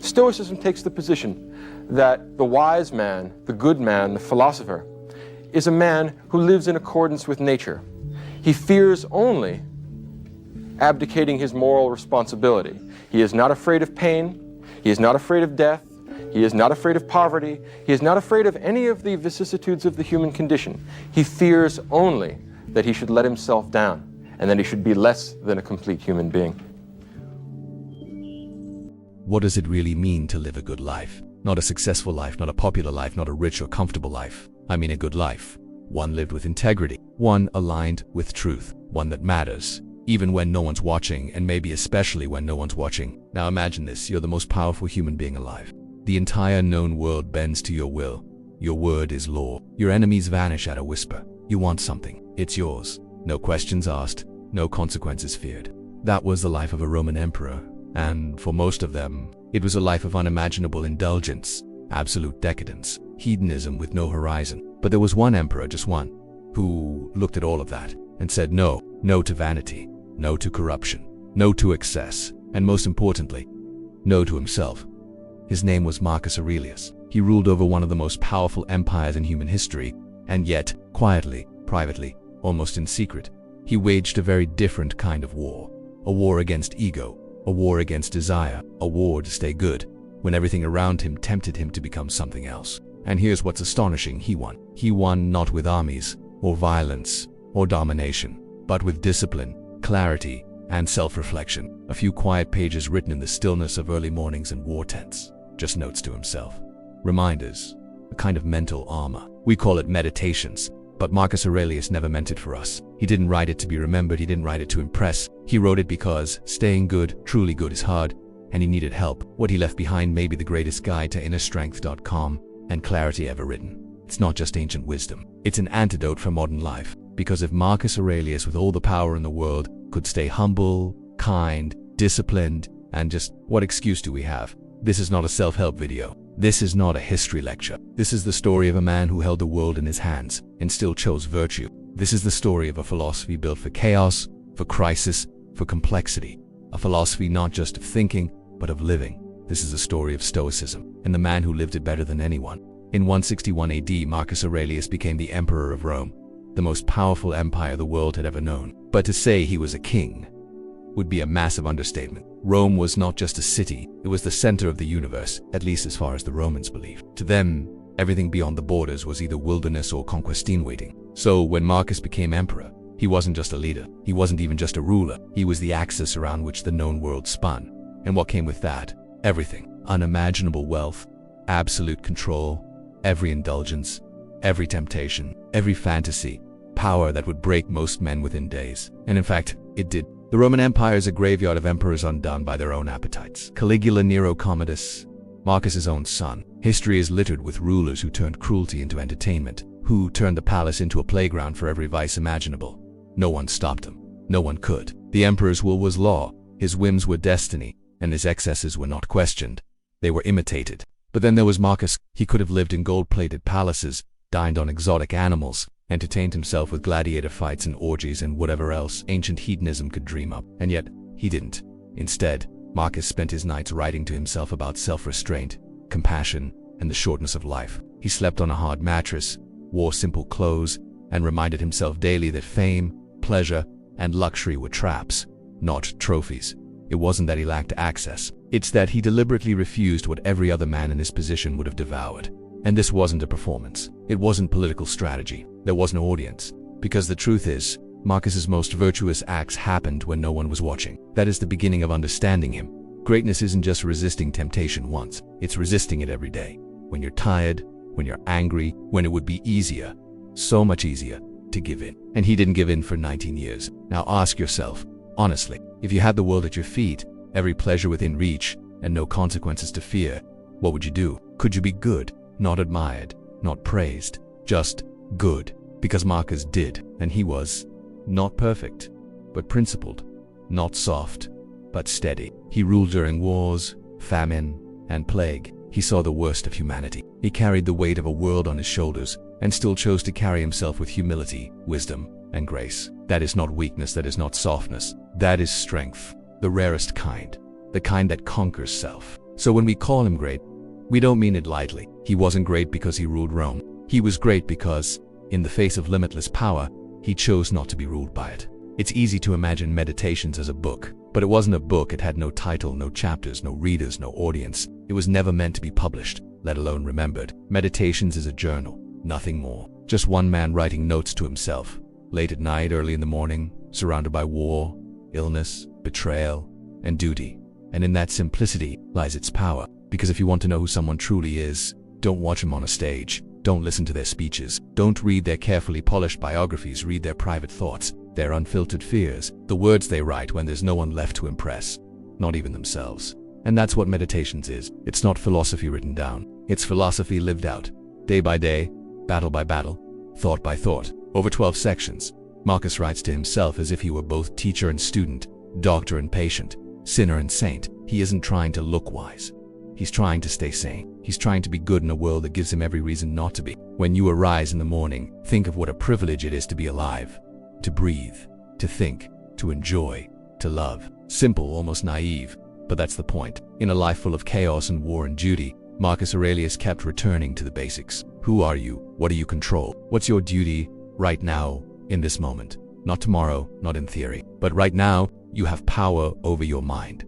Stoicism takes the position that the wise man, the good man, the philosopher, is a man who lives in accordance with nature. He fears only abdicating his moral responsibility. He is not afraid of pain. He is not afraid of death. He is not afraid of poverty. He is not afraid of any of the vicissitudes of the human condition. He fears only that he should let himself down and that he should be less than a complete human being. What does it really mean to live a good life? Not a successful life, not a popular life, not a rich or comfortable life. I mean a good life. One lived with integrity. One aligned with truth. One that matters, even when no one's watching, and maybe especially when no one's watching. Now imagine this, you're the most powerful human being alive. The entire known world bends to your will. Your word is law. Your enemies vanish at a whisper. You want something. It's yours. No questions asked. No consequences feared. That was the life of a Roman emperor. And for most of them, it was a life of unimaginable indulgence, absolute decadence, hedonism with no horizon. But there was one emperor, just one, who looked at all of that and said no. No to vanity. No to corruption. No to excess. And most importantly, no to himself. His name was Marcus Aurelius. He ruled over one of the most powerful empires in human history, and yet, quietly, privately, almost in secret, he waged a very different kind of war. A war against ego, a war against desire, a war to stay good, when everything around him tempted him to become something else. And here's what's astonishing, he won. He won not with armies, or violence, or domination, but with discipline, clarity, and self-reflection. A few quiet pages written in the stillness of early mornings in war tents. Just notes to himself. Reminders. A kind of mental armor. We call it meditations, but Marcus Aurelius never meant it for us. He didn't write it to be remembered, he didn't write it to impress. He wrote it because staying good, truly good, is hard, and he needed help. What he left behind may be the greatest guide to innerstrength.com and clarity ever written. It's not just ancient wisdom. It's an antidote for modern life. Because if Marcus Aurelius, with all the power in the world, could stay humble, kind, disciplined, and just, what excuse do we have? This is not a self-help video. This is not a history lecture. This is the story of a man who held the world in his hands and still chose virtue. This is the story of a philosophy built for chaos, for crisis, for complexity. A philosophy not just of thinking, but of living. This is the story of Stoicism, and the man who lived it better than anyone. In 161 AD, Marcus Aurelius became the emperor of Rome, the most powerful empire the world had ever known. But to say he was a king would be a massive understatement. Rome was not just a city, it was the center of the universe, at least as far as the Romans believed. To them, everything beyond the borders was either wilderness or conquestine waiting. So when Marcus became emperor, he wasn't just a leader, he wasn't even just a ruler, he was the axis around which the known world spun. And what came with that? Everything. Unimaginable wealth, absolute control, every indulgence, every temptation, every fantasy, power that would break most men within days. And in fact, it did. The Roman Empire is a graveyard of emperors undone by their own appetites. Caligula, Nero, Commodus, Marcus's own son. History is littered with rulers who turned cruelty into entertainment, who turned the palace into a playground for every vice imaginable. No one stopped them. No one could. The emperor's will was law, his whims were destiny, and his excesses were not questioned. They were imitated. But then there was Marcus. He could have lived in gold-plated palaces, dined on exotic animals, entertained himself with gladiator fights and orgies and whatever else ancient hedonism could dream up. And yet, he didn't. Instead, Marcus spent his nights writing to himself about self-restraint, compassion, and the shortness of life. He slept on a hard mattress, wore simple clothes, and reminded himself daily that fame, pleasure, and luxury were traps, not trophies. It wasn't that he lacked access. It's that he deliberately refused what every other man in his position would have devoured. And this wasn't a performance. It wasn't political strategy. There was no audience. Because the truth is, Marcus's most virtuous acts happened when no one was watching. That is the beginning of understanding him. Greatness isn't just resisting temptation once. It's resisting it every day. When you're tired, when you're angry, when it would be easier, so much easier, to give in. And he didn't give in for 19 years. Now ask yourself, honestly, if you had the world at your feet, every pleasure within reach, and no consequences to fear, what would you do? Could you be good? Not admired, not praised, just good. Because Marcus did, and he was not perfect, but principled, not soft, but steady. He ruled during wars, famine, and plague. He saw the worst of humanity. He carried the weight of a world on his shoulders and still chose to carry himself with humility, wisdom, and grace. That is not weakness, that is not softness. That is strength, the rarest kind, the kind that conquers self. So when we call him great, we don't mean it lightly. He wasn't great because he ruled Rome. He was great because, in the face of limitless power, he chose not to be ruled by it. It's easy to imagine Meditations as a book, but it wasn't a book. It had no title, no chapters, no readers, no audience. It was never meant to be published, let alone remembered. Meditations is a journal, nothing more. Just one man writing notes to himself, late at night, early in the morning, surrounded by war, illness, betrayal, and duty. And in that simplicity lies its power. Because if you want to know who someone truly is, don't watch them on a stage. Don't listen to their speeches. Don't read their carefully polished biographies. Read their private thoughts, their unfiltered fears, the words they write when there's no one left to impress, not even themselves. And that's what Meditations is. It's not philosophy written down. It's philosophy lived out, day by day, battle by battle, thought by thought. Over 12 sections, Marcus writes to himself as if he were both teacher and student, doctor and patient, sinner and saint. He isn't trying to look wise. He's trying to stay sane. He's trying to be good in a world that gives him every reason not to be. When you arise in the morning, think of what a privilege it is to be alive, to breathe, to think, to enjoy, to love. Simple, almost naive, but that's the point. In a life full of chaos and war and duty, Marcus Aurelius kept returning to the basics. Who are you? What do you control? What's your duty right now, in this moment? Not tomorrow, not in theory, but right now, you have power over your mind,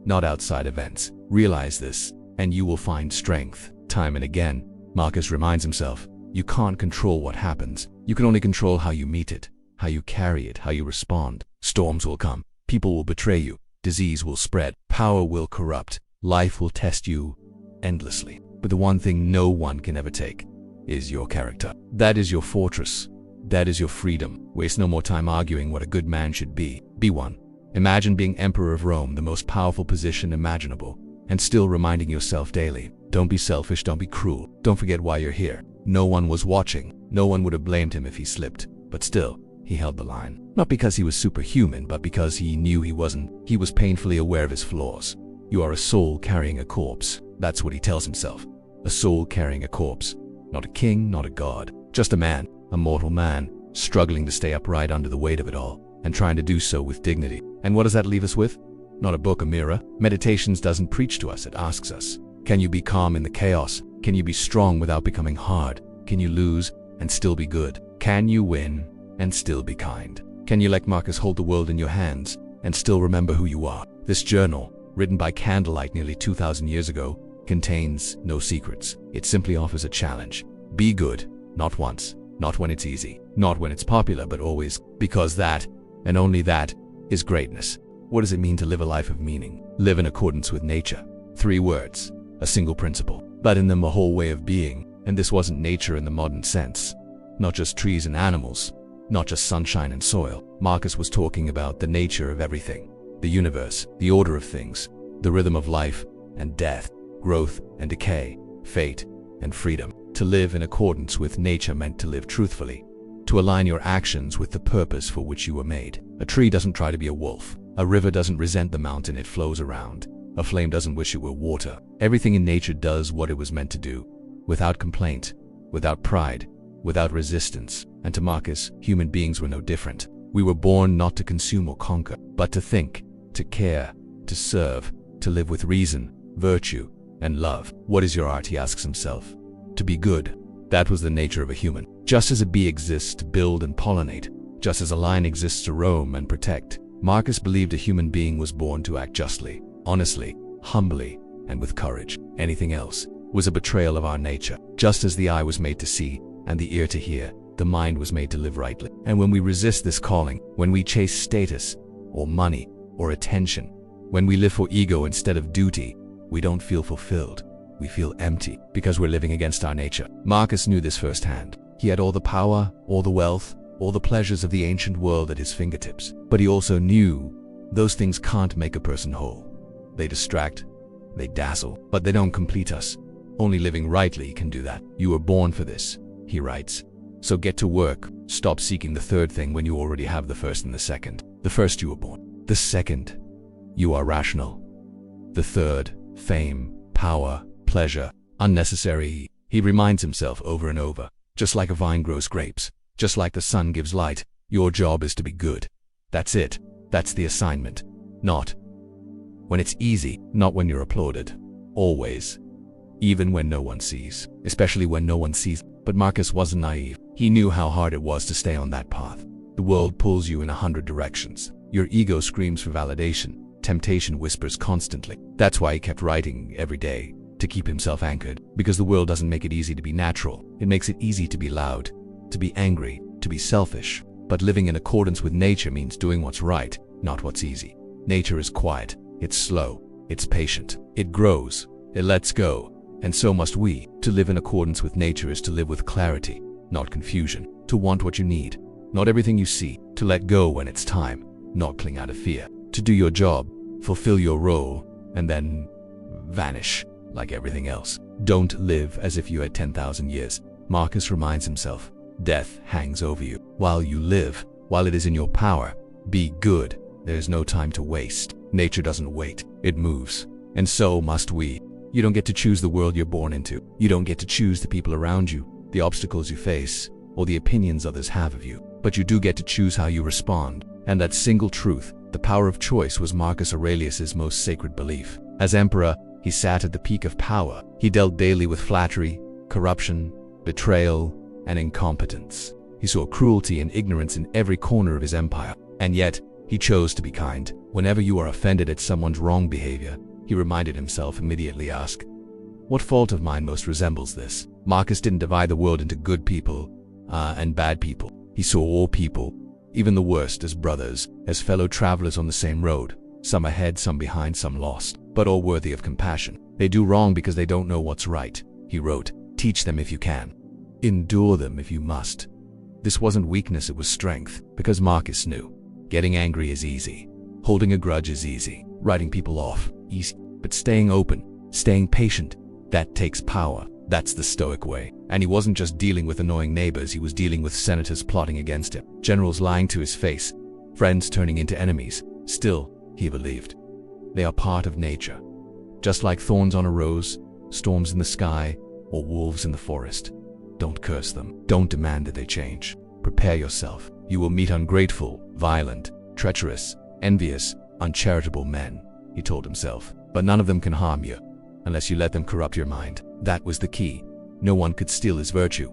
not outside events. Realize this, and you will find strength. Time and again, Marcus reminds himself, you can't control what happens. You can only control how you meet it, how you carry it, how you respond. Storms will come. People will betray you. Disease will spread. Power will corrupt. Life will test you endlessly. But the one thing no one can ever take is your character. That is your fortress. That is your freedom. Waste no more time arguing what a good man should be. Be one. Imagine being Emperor of Rome, the most powerful position imaginable, and still reminding yourself daily, don't be selfish, don't be cruel, don't forget why you're here. No one was watching. No one would have blamed him if he slipped. But still, he held the line. Not because he was superhuman, but because he knew he wasn't. He was painfully aware of his flaws. You are a soul carrying a corpse. That's what he tells himself. A soul carrying a corpse. Not a king, not a god. Just a man, a mortal man, struggling to stay upright under the weight of it all, and trying to do so with dignity. And what does that leave us with? Not a book, a mirror. Meditations doesn't preach to us, it asks us. Can you be calm in the chaos? Can you be strong without becoming hard? Can you lose and still be good? Can you win and still be kind? Can you let Marcus hold the world in your hands and still remember who you are? This journal, written by candlelight nearly 2,000 years ago, contains no secrets. It simply offers a challenge. Be good, not once, not when it's easy, not when it's popular, but always, because that, and only that, is greatness. What does it mean to live a life of meaning? Live in accordance with nature. 3 words, a single principle, but in them a whole way of being. And this wasn't nature in the modern sense. Not just trees and animals, not just sunshine and soil. Marcus was talking about the nature of everything. The universe, the order of things, the rhythm of life and death, growth and decay, fate and freedom. To live in accordance with nature meant to live truthfully, to align your actions with the purpose for which you were made. A tree doesn't try to be a wolf. A river doesn't resent the mountain it flows around. A flame doesn't wish it were water. Everything in nature does what it was meant to do, without complaint, without pride, without resistance. And to Marcus, human beings were no different. We were born not to consume or conquer, but to think, to care, to serve, to live with reason, virtue, and love. What is your art, he asks himself. To be good. That was the nature of a human. Just as a bee exists to build and pollinate, just as a lion exists to roam and protect, Marcus believed a human being was born to act justly, honestly, humbly, and with courage. Anything else was a betrayal of our nature. Just as the eye was made to see and the ear to hear, the mind was made to live rightly. And when we resist this calling, when we chase status, or money, or attention, when we live for ego instead of duty, we don't feel fulfilled. We feel empty because we're living against our nature. Marcus knew this firsthand. He had all the power, all the wealth, all the pleasures of the ancient world at his fingertips. But he also knew those things can't make a person whole. They distract, they dazzle, but they don't complete us. Only living rightly can do that. You were born for this, he writes. So get to work. Stop seeking the third thing when you already have the first and the second. The first, you were born. The second, you are rational. The third, fame, power, pleasure, unnecessary. He reminds himself over and over. Just like a vine grows grapes, just like the sun gives light, your job is to be good. That's it. That's the assignment. Not when it's easy, not when you're applauded, always, even when no one sees, especially when no one sees. But Marcus wasn't naive. He knew how hard it was to stay on that path. The world pulls you in 100 directions. Your ego screams for validation. Temptation whispers constantly. That's why he kept writing every day, to keep himself anchored. Because the world doesn't make it easy to be natural. It makes it easy to be loud, to be angry, to be selfish. But living in accordance with nature means doing what's right, not what's easy. Nature is quiet, it's slow, it's patient, it grows, it lets go, and so must we. To live in accordance with nature is to live with clarity, not confusion, to want what you need, not everything you see, to let go when it's time, not cling out of fear, to do your job, fulfill your role, and then vanish like everything else. Don't live as if you had 10,000 years. Marcus reminds himself, death hangs over you. While you live, while it is in your power, be good. There is no time to waste. Nature doesn't wait, it moves. And so must we. You don't get to choose the world you're born into. You don't get to choose the people around you, the obstacles you face, or the opinions others have of you. But you do get to choose how you respond. And that single truth, the power of choice, was Marcus Aurelius' most sacred belief. As emperor, he sat at the peak of power. He dealt daily with flattery, corruption, betrayal, and incompetence. He saw cruelty and ignorance in every corner of his empire. And yet, he chose to be kind. Whenever you are offended at someone's wrong behavior, he reminded himself, immediately ask, what fault of mine most resembles this? Marcus didn't divide the world into good people and bad people. He saw all people, even the worst, as brothers, as fellow travelers on the same road, some ahead, some behind, some lost, but all worthy of compassion. They do wrong because they don't know what's right, he wrote. Teach them if you can. Endure them if you must. This wasn't weakness, it was strength, because Marcus knew. Getting angry is easy. Holding a grudge is easy. Writing people off, easy. But staying open, staying patient, that takes power. That's the Stoic way. And he wasn't just dealing with annoying neighbors, he was dealing with senators plotting against him, generals lying to his face, friends turning into enemies. Still, he believed, they are part of nature. Just like thorns on a rose, storms in the sky, or wolves in the forest. Don't curse them. Don't demand that they change. Prepare yourself. You will meet ungrateful, violent, treacherous, envious, uncharitable men, he told himself. But none of them can harm you, unless you let them corrupt your mind. That was the key. No one could steal his virtue.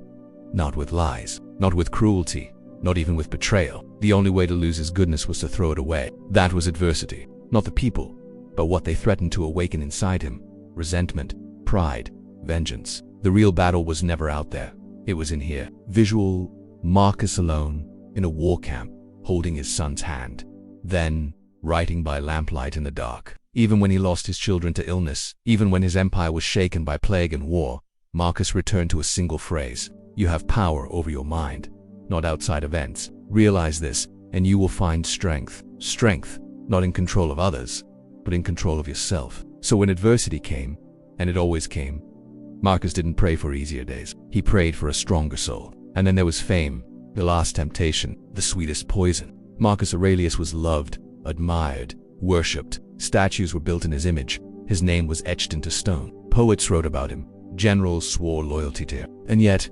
Not with lies, not with cruelty, not even with betrayal. The only way to lose his goodness was to throw it away. That was adversity. Not the people, but what they threatened to awaken inside him. Resentment, pride, vengeance. The real battle was never out there. It was in here. Visual, Marcus alone, in a war camp, holding his son's hand. Then, writing by lamplight in the dark. Even when he lost his children to illness, even when his empire was shaken by plague and war, Marcus returned to a single phrase. You have power over your mind, not outside events. Realize this, and you will find strength. Strength, not in control of others, but in control of yourself. So when adversity came, and it always came, Marcus didn't pray for easier days. He prayed for a stronger soul. And then there was fame, the last temptation, the sweetest poison. Marcus Aurelius was loved, admired, worshipped. Statues were built in his image. His name was etched into stone. Poets wrote about him. Generals swore loyalty to him. And yet,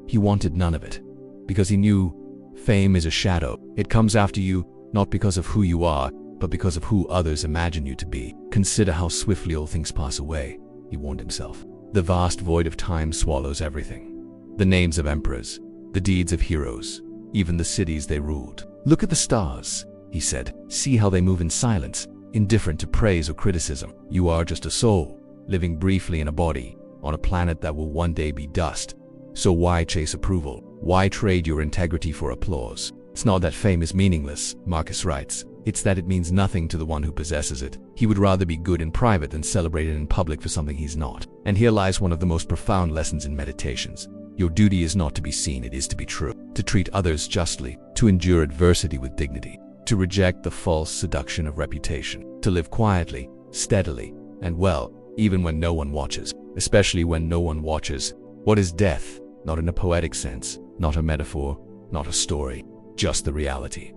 he wanted none of it. Because he knew fame is a shadow. It comes after you, not because of who you are, but because of who others imagine you to be. Consider how swiftly all things pass away, he warned himself. The vast void of time swallows everything. The names of emperors, the deeds of heroes, even the cities they ruled. Look at the stars, he said. See how they move in silence, indifferent to praise or criticism. You are just a soul, living briefly in a body, on a planet that will one day be dust. So why chase approval? Why trade your integrity for applause? It's not that fame is meaningless, Marcus writes. It's that it means nothing to the one who possesses it. He would rather be good in private than celebrated in public for something he's not. And here lies one of the most profound lessons in meditations. Your duty is not to be seen, it is to be true. To treat others justly, to endure adversity with dignity, to reject the false seduction of reputation, to live quietly, steadily, and well, even when no one watches, especially when no one watches. What is death? Not in a poetic sense, not a metaphor, not a story, just the reality.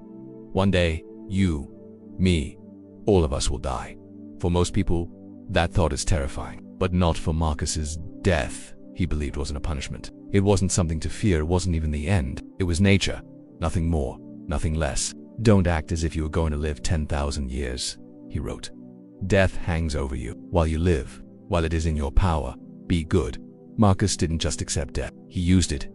One day, you, me, all of us will die. For most people, that thought is terrifying, but not for Marcus's. Death, he believed, wasn't a punishment. It wasn't something to fear, it wasn't even the end. It was nature, nothing more, nothing less. Don't act as if you were going to live 10,000 years, he wrote. Death hangs over you. While you live, while it is in your power, be good. Marcus didn't just accept death, he used it.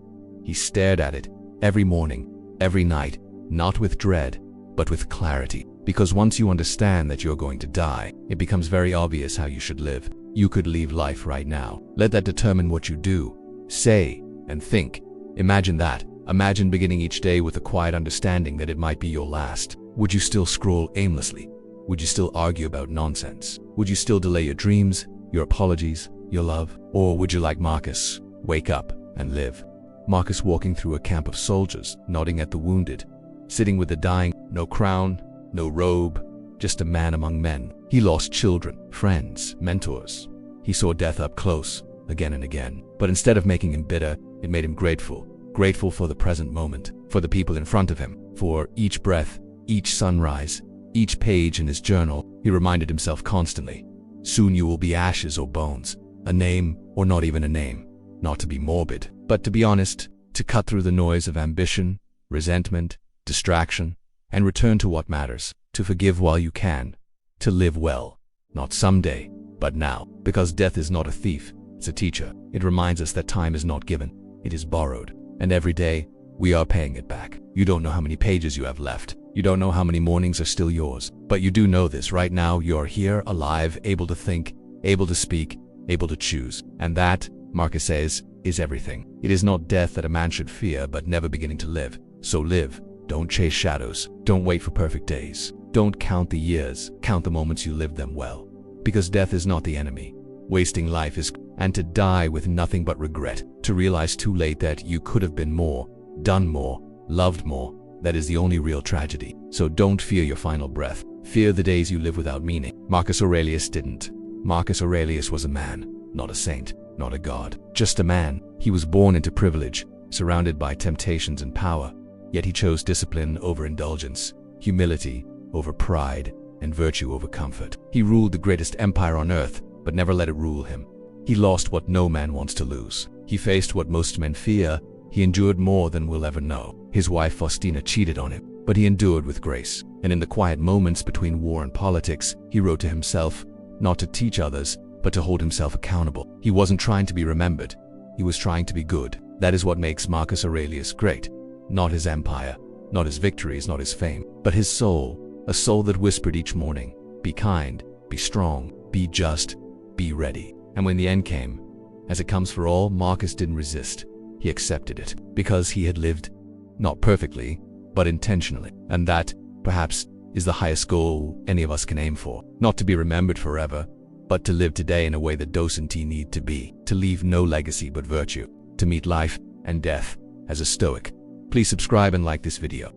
He stared at it every morning, every night, not with dread, but with clarity. Because once you understand that you're going to die, it becomes very obvious how you should live. You could leave life right now. Let that determine what you do, say, and think. Imagine that. Imagine beginning each day with a quiet understanding that it might be your last. Would you still scroll aimlessly? Would you still argue about nonsense? Would you still delay your dreams, your apologies, your love? Or would you, like Marcus, wake up and live? Marcus walking through a camp of soldiers, nodding at the wounded, sitting with the dying, no crown, no robe, just a man among men. He lost children, friends, mentors. He saw death up close, again and again. But instead of making him bitter, it made him grateful. Grateful for the present moment, for the people in front of him, for each breath, each sunrise, each page in his journal. He reminded himself constantly, soon you will be ashes or bones, a name or not even a name. Not to be morbid, but to be honest, to cut through the noise of ambition, resentment, distraction, and return to what matters, to forgive while you can, to live well, not someday, but now. Because death is not a thief, it's a teacher. It reminds us that time is not given, it is borrowed. And every day, we are paying it back. You don't know how many pages you have left. You don't know how many mornings are still yours. But you do know this: right now, you are here, alive, able to think, able to speak, able to choose. And that, Marcus says, is everything. It is not death that a man should fear, but never beginning to live. So live. Don't chase shadows. Don't wait for perfect days. Don't count the years. Count the moments you lived them well. Because death is not the enemy. Wasting life is, and to die with nothing but regret, to realize too late that you could have been more, done more, loved more, that is the only real tragedy. So don't fear your final breath. Fear the days you live without meaning. Marcus Aurelius didn't. Marcus Aurelius was a man, not a saint, not a god, just a man. He was born into privilege, surrounded by temptations and power, yet he chose discipline over indulgence, humility over pride, and virtue over comfort. He ruled the greatest empire on earth, but never let it rule him. He lost what no man wants to lose. He faced what most men fear. He endured more than we'll ever know. His wife Faustina cheated on him, but he endured with grace. And in the quiet moments between war and politics, he wrote to himself, not to teach others, but to hold himself accountable. He wasn't trying to be remembered. He was trying to be good. That is what makes Marcus Aurelius great. Not his empire, not his victories, not his fame, but his soul, a soul that whispered each morning, be kind, be strong, be just, be ready. And when the end came, as it comes for all, Marcus didn't resist. He accepted it, because he had lived, not perfectly, but intentionally. And that, perhaps, is the highest goal any of us can aim for. Not to be remembered forever, but to live today in a way that docenti need to be. To leave no legacy but virtue. To meet life and death as a Stoic. Please subscribe and like this video.